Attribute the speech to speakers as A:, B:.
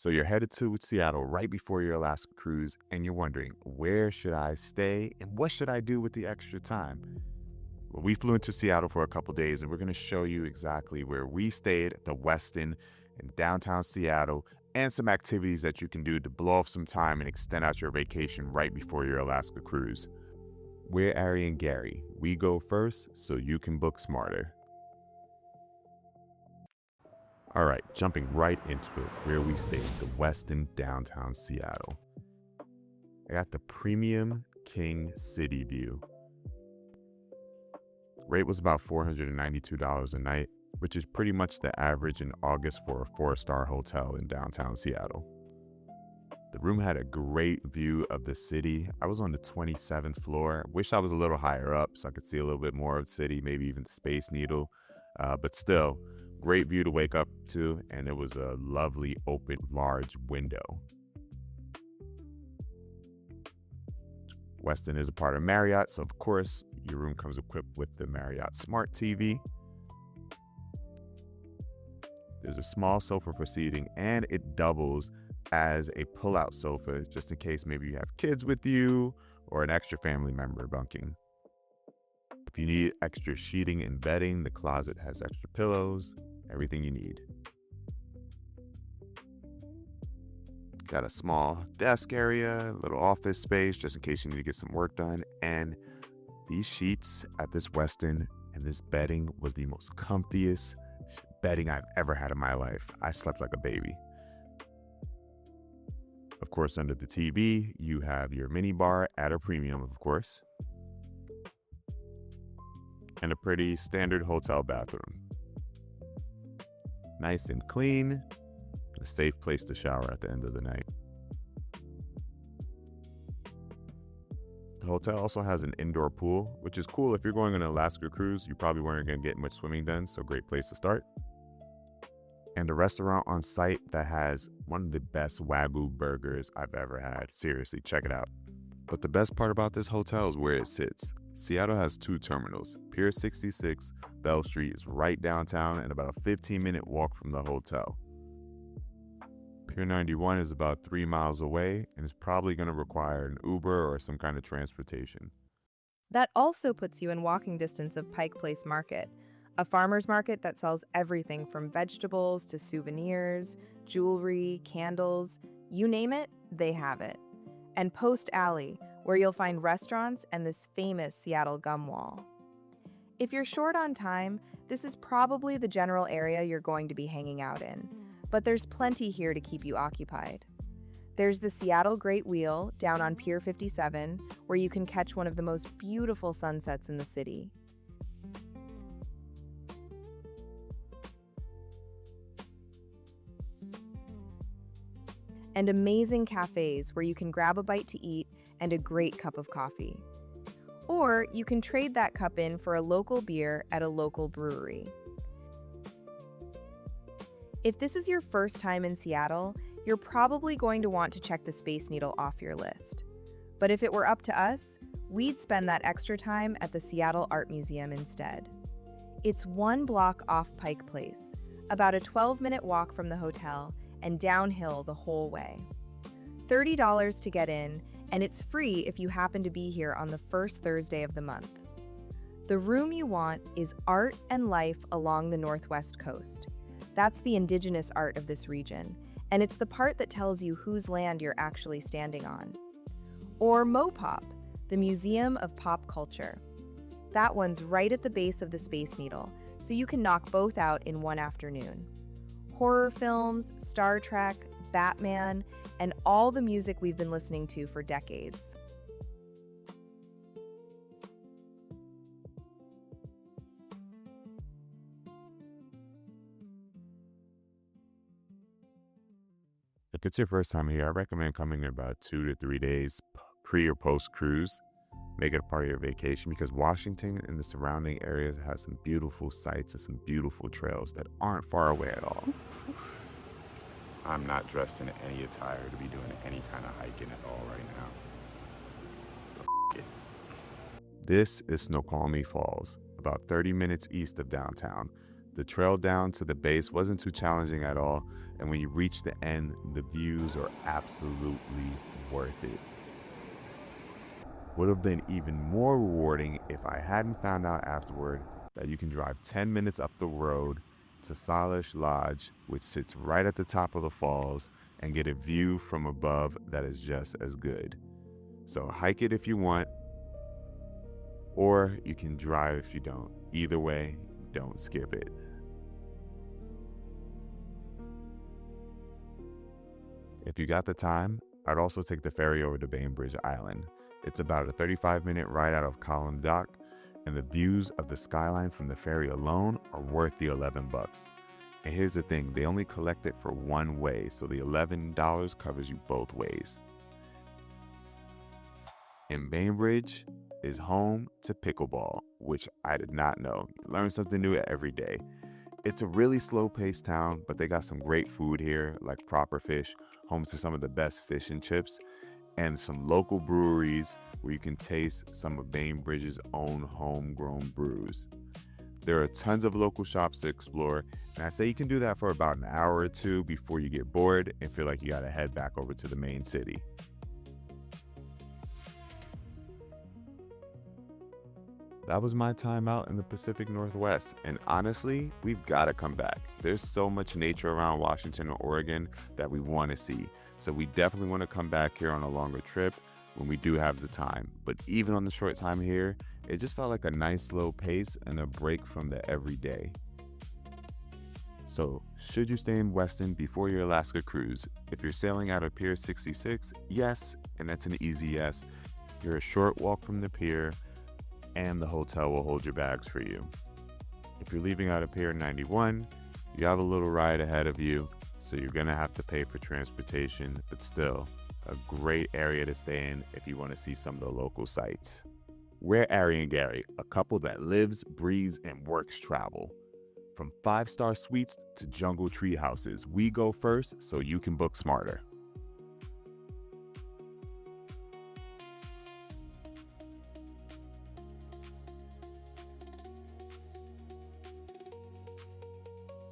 A: So you're headed to Seattle right before your Alaska cruise, and you're wondering, where should I stay and what should I do with the extra time? Well, we flew into Seattle for a couple days, and we're going to show you exactly where we stayed at the Westin in downtown Seattle and some activities that you can do to blow off some time and extend out your vacation right before your Alaska cruise. We're Arie and Gary. We go first so you can book smarter. All right, jumping right into it, where we stayed, the Westin downtown Seattle. I got the premium King City view. Rate was about $492 a night, which is pretty much the average in August for a 4-star hotel in downtown Seattle. The room had a great view of the city. I was on the 27th floor. Wish I was a little higher up so I could see a little bit more of the city, maybe even the Space Needle, but still, great view to wake up to, and it was a lovely open large window. Westin is a part of Marriott, so of course your room comes equipped with the Marriott Smart TV. There's a small sofa for seating, and it doubles as a pull-out sofa just in case maybe you have kids with you or an extra family member bunking. If you need extra sheeting and bedding, the closet has extra pillows, everything you need. Got a small desk area, a little office space just in case you need to get some work done. And these sheets at this Westin and this bedding was the most comfiest bedding I've ever had in my life. I slept like a baby. Of course, under the TV, you have your mini bar at a premium, of course, and a pretty standard hotel bathroom. Nice and clean, a safe place to shower at the end of the night. The hotel also has an indoor pool, which is cool if you're going on an Alaska cruise. You probably weren't going to get much swimming done, so great place to start. And a restaurant on site that has one of the best Wagyu burgers I've ever had. Seriously, check it out. But the best part about this hotel is where it sits. Seattle has 2 terminals. Pier 66, Bell Street is right downtown and about a 15-minute walk from the hotel. Pier 91 is about 3 miles away and is probably going to require an Uber or some kind of transportation.
B: That also puts you in walking distance of Pike Place Market, a farmer's market that sells everything from vegetables to souvenirs, jewelry, candles, you name it, they have it. And Post Alley, where you'll find restaurants and this famous Seattle gum wall. If you're short on time, this is probably the general area you're going to be hanging out in, but there's plenty here to keep you occupied. There's the Seattle Great Wheel down on Pier 57, where you can catch one of the most beautiful sunsets in the city. And amazing cafés where you can grab a bite to eat and a great cup of coffee. Or you can trade that cup in for a local beer at a local brewery. If this is your first time in Seattle, you're probably going to want to check the Space Needle off your list. But if it were up to us, we'd spend that extra time at the Seattle Art Museum instead. It's 1 block off Pike Place, about a 12-minute walk from the hotel, and downhill the whole way. $30 to get in, and it's free if you happen to be here on the first Thursday of the month. The room you want is art and life along the Northwest Coast. That's the indigenous art of this region, and it's the part that tells you whose land you're actually standing on. Or MoPOP, the Museum of Pop Culture. That one's right at the base of the Space Needle, so you can knock both out in one afternoon. Horror films, Star Trek, Batman, and all the music we've been listening to for decades.
A: If it's your first time here, I recommend coming in about 2 to 3 days pre or post cruise. Make it a part of your vacation because Washington and the surrounding areas has some beautiful sights and some beautiful trails that aren't far away at all. I'm not dressed in any attire to be doing any kind of hiking at all right now. But this is Snoqualmie Falls, about 30 minutes east of downtown. The trail down to the base wasn't too challenging at all, and when you reach the end, the views are absolutely worth it. Would have been even more rewarding if I hadn't found out afterward that you can drive 10 minutes up the road to Salish Lodge, which sits right at the top of the falls, and get a view from above that is just as good. So hike it if you want, or you can drive if you don't. Either way, don't skip it. If you got the time, I'd also take the ferry over to Bainbridge Island. It's about a 35-minute ride out of Column Dock, and the views of the skyline from the ferry alone are worth the $11. And here's the thing, they only collect it for one way, so the $11 covers you both ways. And Bainbridge is home to pickleball, which I did not know. You learn something new every day. It's a really slow-paced town, but they got some great food here, like proper fish, home to some of the best fish and chips, and some local breweries where you can taste some of Bainbridge's own homegrown brews. There are tons of local shops to explore, and I say you can do that for about an hour or two before you get bored and feel like you gotta head back over to the main city. That was my time out in the Pacific Northwest, and honestly, we've got to come back. There's so much nature around Washington and Oregon that we want to see, so we definitely want to come back here on a longer trip when we do have the time. But even on the short time here, it just felt like a nice slow pace and a break from the everyday. So, should you stay in Westin before your Alaska cruise? If you're sailing out of Pier 66, yes, and that's an easy yes. You're a short walk from the pier, and the hotel will hold your bags for you. If you're leaving out of Pier 91, you have a little ride ahead of you, so you're gonna have to pay for transportation, but still, a great area to stay in if you want to see some of the local sites. We're Arie and Gary, a couple that lives, breathes, and works travel. From 5-star suites to jungle tree houses, we go first so you can book smarter.